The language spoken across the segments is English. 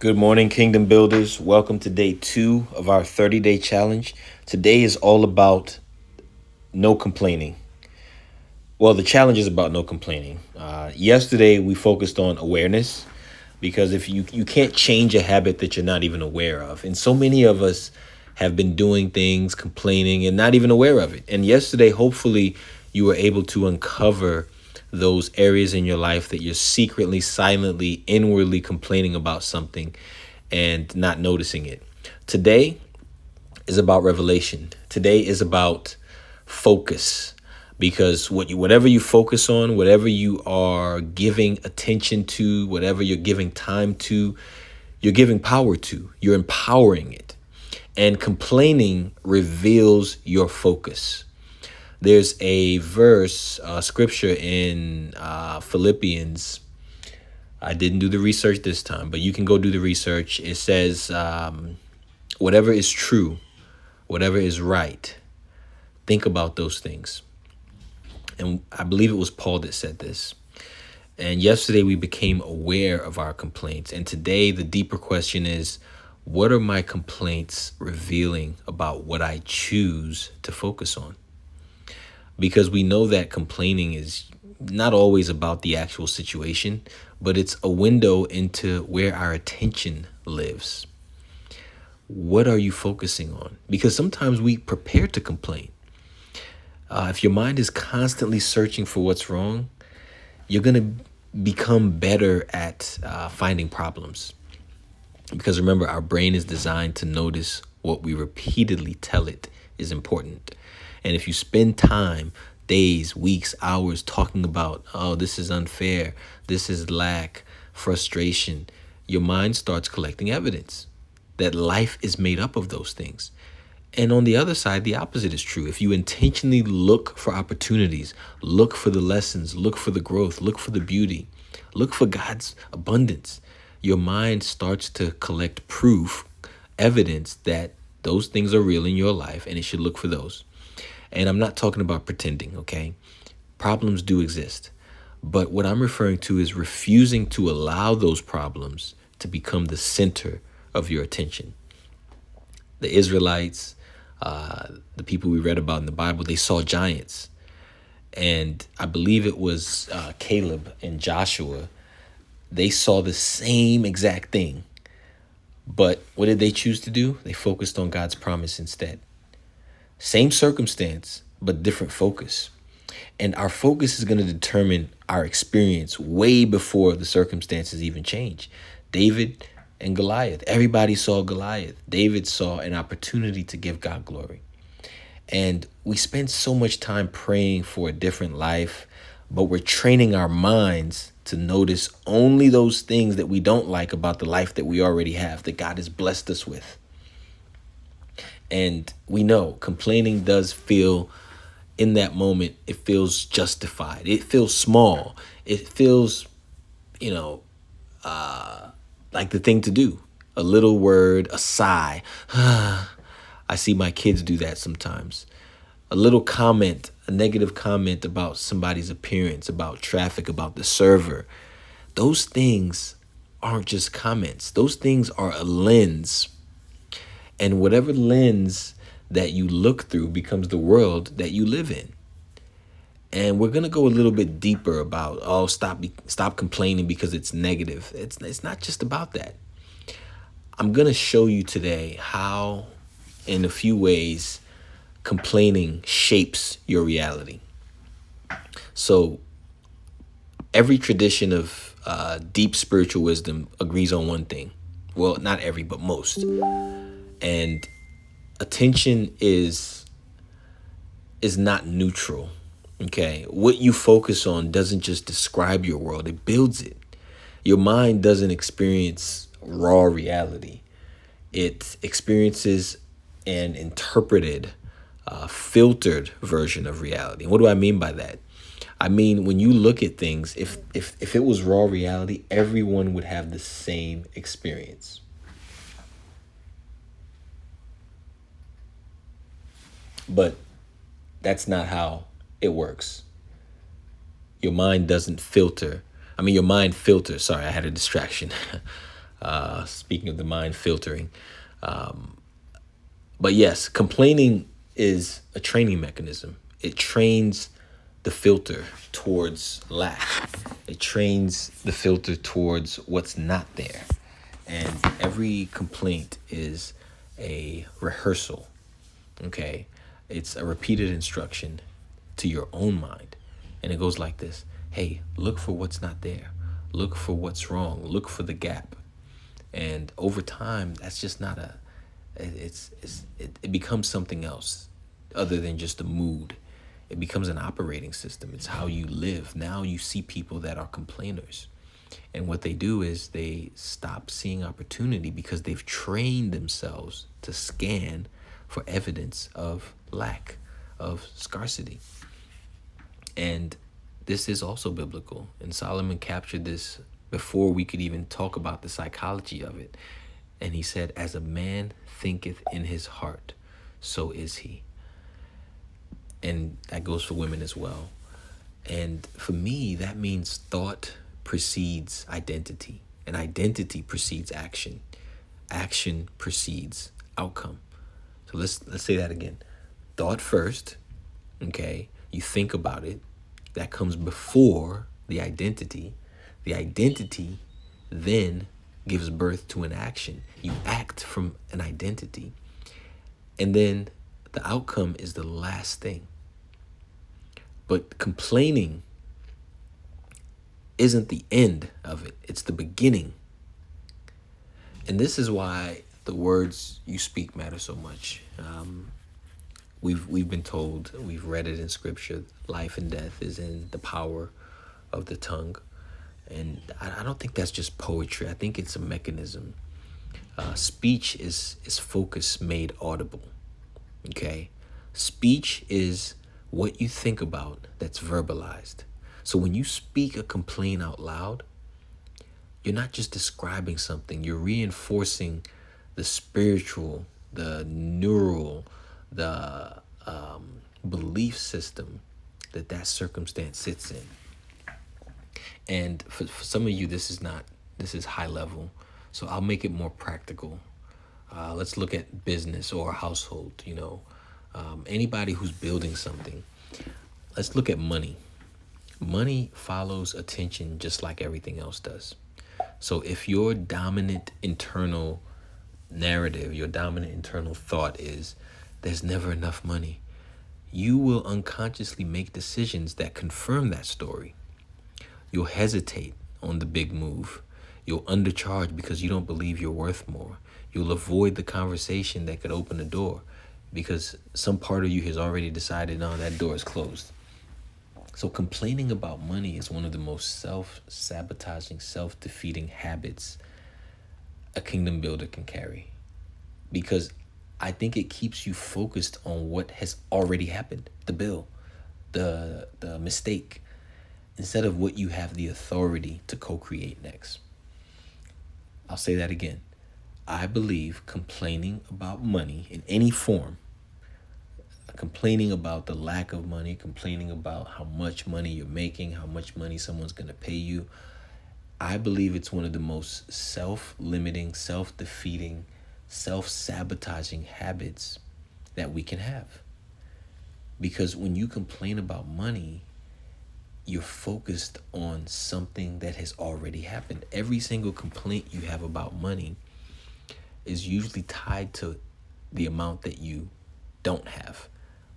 Good morning, Kingdom Builders. Welcome to day 2 of our 30-day challenge. Today is all about no complaining. Well, the challenge is about no complaining. Yesterday, we focused on awareness because if you can't change a habit that you're not even aware of. And so many of us have been doing things, complaining, and not even aware of it. And yesterday, hopefully, you were able to uncover those areas in your life that you're secretly, silently, inwardly complaining about something and not noticing it. Today is about revelation. Today is about focus, because whatever you focus on, whatever you are giving attention to, whatever you're giving time to, you're giving power to, you're empowering it. And complaining reveals your focus. There's a verse, scripture in Philippians. I didn't do the research this time, but you can go do the research. It says, whatever is true, whatever is right, think about those things. And I believe it was Paul that said this. And yesterday we became aware of our complaints. And today the deeper question is, what are my complaints revealing about what I choose to focus on? Because we know that complaining is not always about the actual situation, but it's a window into where our attention lives. What are you focusing on? Because sometimes we prepare to complain. If your mind is constantly searching for what's wrong, you're going to become better at finding problems. Because remember, our brain is designed to notice what we repeatedly tell it is important. And if you spend time, days, weeks, hours talking about, oh, this is unfair, this is lack, frustration, your mind starts collecting evidence that life is made up of those things. And on the other side, the opposite is true. If you intentionally look for opportunities, look for the lessons, look for the growth, look for the beauty, look for God's abundance, your mind starts to collect proof, evidence that those things are real in your life, and it should look for those. And I'm not talking about pretending, okay? Problems do exist. But what I'm referring to is refusing to allow those problems to become the center of your attention. The Israelites, the people we read about in the Bible, they saw giants. And I believe it was Caleb and Joshua. They saw the same exact thing. But what did they choose to do? They focused on God's promise instead. Same circumstance, but different focus. And our focus is going to determine our experience way before the circumstances even change. David and Goliath. Everybody saw Goliath. David saw an opportunity to give God glory. And we spend so much time praying for a different life, but we're training our minds to notice only those things that we don't like about the life that we already have, that God has blessed us with. And we know complaining does feel, in that moment, it feels justified. It feels small. It feels, like the thing to do. A little word, a sigh. I see my kids do that sometimes. A little comment, a negative comment about somebody's appearance, about traffic, about the server. Those things aren't just comments. Those things are a lens. And whatever lens that you look through becomes the world that you live in. And we're going to go a little bit deeper about, stop complaining because it's negative. It's not just about that. I'm going to show you today how, in a few ways, complaining shapes your reality. So every tradition of deep spiritual wisdom agrees on one thing. Well, not every, but most. And attention is not neutral, okay? What you focus on doesn't just describe your world, it builds it. Your mind doesn't experience raw reality. It experiences an interpreted, filtered version of reality. And what do I mean by that? I mean, when you look at things, if it was raw reality, everyone would have the same experience. But that's not how it works. Your mind doesn't filter. Your mind filters. Sorry, I had a distraction. Speaking of the mind filtering. But yes, complaining is a training mechanism. It trains the filter towards lack. It trains the filter towards what's not there. And every complaint is a rehearsal. Okay? It's a repeated instruction to your own mind. And it goes like this. Hey, look for what's not there. Look for what's wrong. Look for the gap. And over time, that's just not a, it becomes something else other than just a mood. It becomes an operating system. It's how you live. Now you see people that are complainers. And what they do is they stop seeing opportunity because they've trained themselves to scan for evidence of lack, of scarcity. And this is also biblical. And Solomon captured this before we could even talk about the psychology of it. And he said, as a man thinketh in his heart, so is he. And that goes for women as well. And for me, that means thought precedes identity, and identity precedes action. Action precedes outcome. So let's say that again. Thought first, okay? You think about it. That comes before the identity. The identity then gives birth to an action. You act from an identity. And then the outcome is the last thing. But complaining isn't the end of it. It's the beginning. And this is why the words you speak matter so much. We've been told, we've read it in scripture, life and death is in the power of the tongue. And I don't think that's just poetry. I think it's a mechanism. Speech is focus made audible. Okay? Speech is what you think about that's verbalized. So when you speak a complaint out loud, you're not just describing something, you're reinforcing the spiritual, the neural, the belief system that circumstance sits in. And for some of you, this is high level. So I'll make it more practical. Let's look at business or household, anybody who's building something. Let's look at money. Money follows attention just like everything else does. So if your dominant internal narrative, your dominant internal thought is there's never enough money, you will unconsciously make decisions that confirm that story. You'll hesitate on the big move. You'll undercharge because you don't believe you're worth more. You'll avoid the conversation that could open the door because some part of you has already decided, no, that door is closed. So complaining about money is one of the most self-sabotaging, self-defeating habits a kingdom builder can carry. Because I think it keeps you focused on what has already happened, the bill, the mistake, instead of what you have the authority to co-create next. I'll say that again. I believe complaining about money in any form, complaining about the lack of money, complaining about how much money you're making, how much money someone's going to pay you, I believe it's one of the most self-limiting, self-defeating, self-sabotaging habits that we can have. Because when you complain about money, you're focused on something that has already happened. Every single complaint you have about money is usually tied to the amount that you don't have,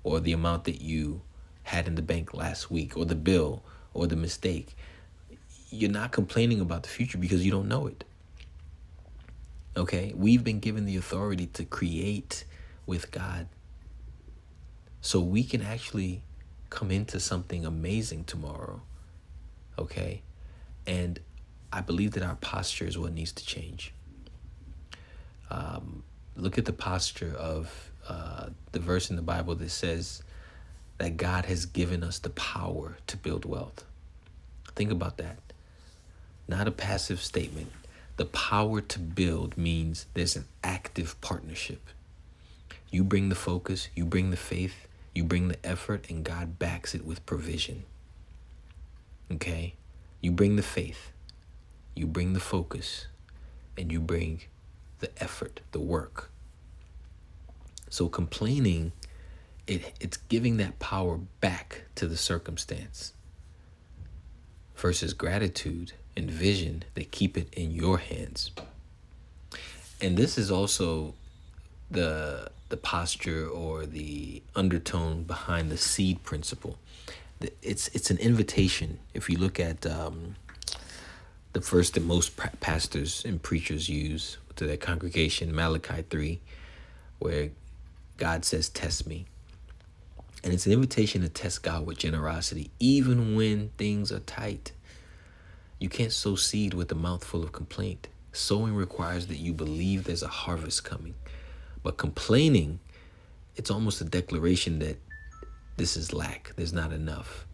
or the amount that you had in the bank last week, or the bill, or the mistake. You're not complaining about the future because you don't know it. Okay? We've been given the authority to create with God. So we can actually come into something amazing tomorrow. Okay? And I believe that our posture is what needs to change. Look at the posture of the verse in the Bible that says that God has given us the power to build wealth. Think about that. Not a passive statement. The power to build means there's an active partnership. You bring the focus, you bring the faith, you bring the effort, and God backs it with provision. Okay? You bring the faith, you bring the focus, and you bring the effort, the work. So complaining, it's giving that power back to the circumstance versus gratitude and vision that keep it in your hands. And this is also the posture or the undertone behind the seed principle. It's an invitation. If you look at the verse that most pastors and preachers use to their congregation, Malachi 3, where God says, "Test me." And it's an invitation to test God with generosity, even when things are tight. You can't sow seed with a mouthful of complaint. Sowing requires that you believe there's a harvest coming. But complaining, it's almost a declaration that this is lack, there's not enough.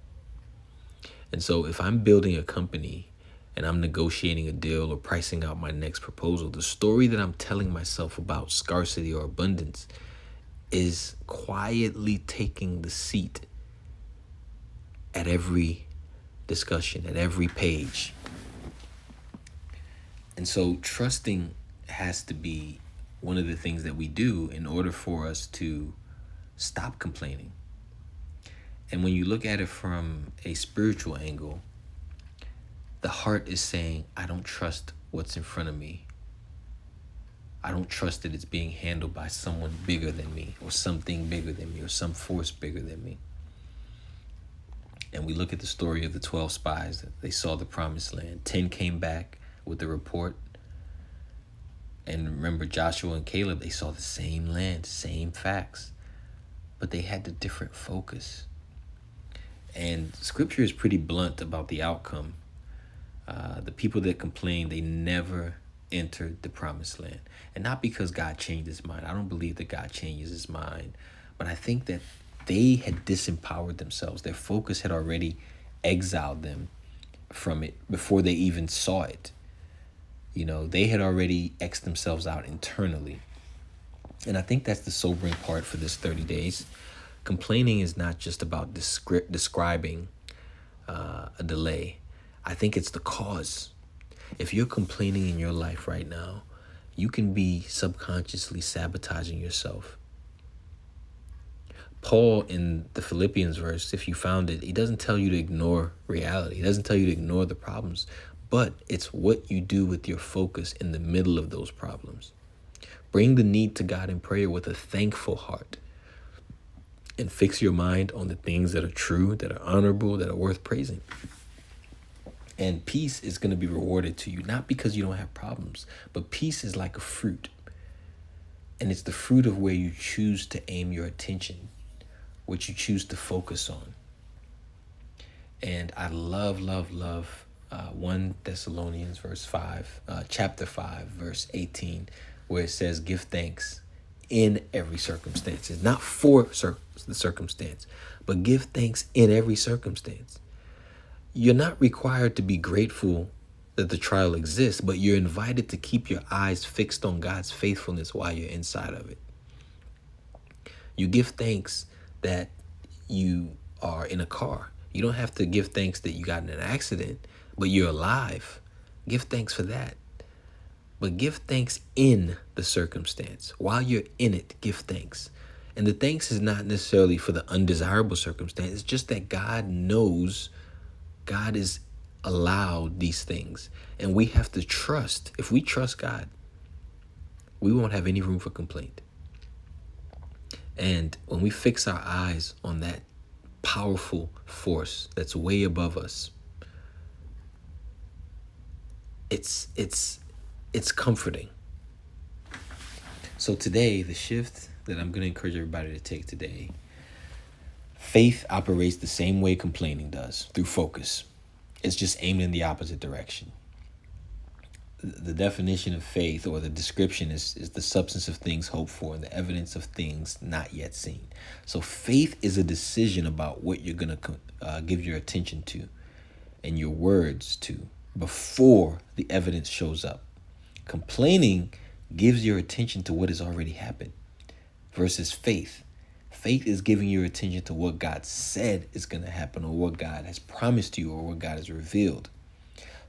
And so if I'm building a company and I'm negotiating a deal or pricing out my next proposal, the story that I'm telling myself about scarcity or abundance is quietly taking the seat at every discussion, at every page. And so trusting has to be one of the things that we do in order for us to stop complaining. And when you look at it from a spiritual angle, the heart is saying, I don't trust what's in front of me. I don't trust that it's being handled by someone bigger than me or something bigger than me or some force bigger than me. And we look at the story of the 12 spies. They saw the promised land. 10 came back with the report. And remember Joshua and Caleb, they saw the same land, same facts, but they had a different focus. And scripture is pretty blunt about the outcome. The people that complained, they never entered the promised land. And not because God changed his mind. I don't believe that God changes his mind. But I think that they had disempowered themselves. Their focus had already exiled them from it before they even saw it. You know, they had already X'd themselves out internally. And I think that's the sobering part for this 30 days. Complaining is not just about describing a delay. I think it's the cause. If you're complaining in your life right now, you can be subconsciously sabotaging yourself. Paul in the Philippians verse, if you found it, he doesn't tell you to ignore reality. He doesn't tell you to ignore the problems, but it's what you do with your focus in the middle of those problems. Bring the need to God in prayer with a thankful heart and fix your mind on the things that are true, that are honorable, that are worth praising. And peace is going to be rewarded to you, not because you don't have problems, but peace is like a fruit. And it's the fruit of where you choose to aim your attention, what you choose to focus on. And I love 1 Thessalonians chapter 5, verse 18, where it says, give thanks in every circumstance. It's not for the circumstance, but give thanks in every circumstance. You're not required to be grateful that the trial exists, but you're invited to keep your eyes fixed on God's faithfulness while you're inside of it. You give thanks that you are in a car. You don't have to give thanks that you got in an accident, but you're alive. Give thanks for that. But give thanks in the circumstance. While you're in it, give thanks. And the thanks is not necessarily for the undesirable circumstance. It's just that God knows, God is allowed these things. And we have to trust. If we trust God, we won't have any room for complaint. And when we fix our eyes on that powerful force that's way above us, it's comforting. So today, the shift that I'm going to encourage everybody to take today, faith operates the same way complaining does, through focus. It's just aimed in the opposite direction. The definition of faith, or the description, is the substance of things hoped for and the evidence of things not yet seen. So faith is a decision about what you're going to give your attention to and your words to before the evidence shows up. Complaining gives your attention to what has already happened versus faith. Faith is giving your attention to what God said is going to happen, or what God has promised you, or what God has revealed.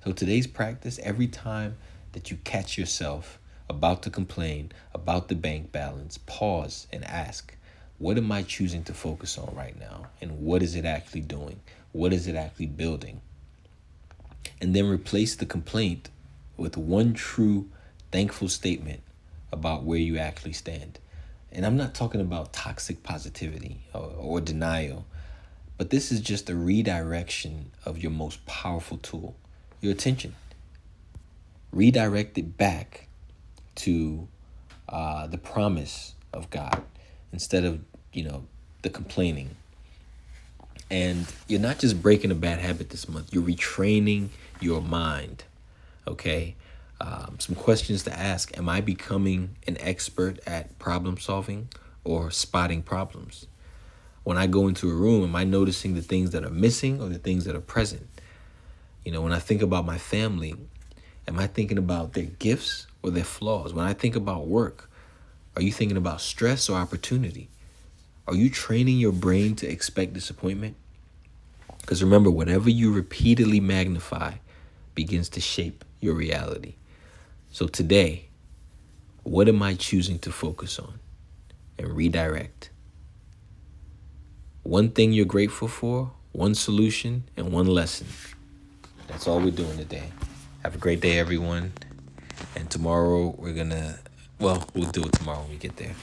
So today's practice, every time that you catch yourself about to complain about the bank balance, pause and ask, what am I choosing to focus on right now? And what is it actually doing? What is it actually building? And then replace the complaint with one true thankful statement about where you actually stand. And I'm not talking about toxic positivity or denial, but this is just a redirection of your most powerful tool, your attention. Redirect it back to the promise of God instead of, the complaining. And you're not just breaking a bad habit this month, you're retraining your mind. Okay. Some questions to ask. Am I becoming an expert at problem solving or spotting problems? When I go into a room, am I noticing the things that are missing or the things that are present? When I think about my family, am I thinking about their gifts or their flaws? When I think about work, are you thinking about stress or opportunity? Are you training your brain to expect disappointment? Because remember, whatever you repeatedly magnify begins to shape your reality. So today, what am I choosing to focus on and redirect? One thing you're grateful for, one solution, and one lesson. That's all we're doing today. Have a great day, everyone. And tomorrow we'll do it tomorrow when we get there.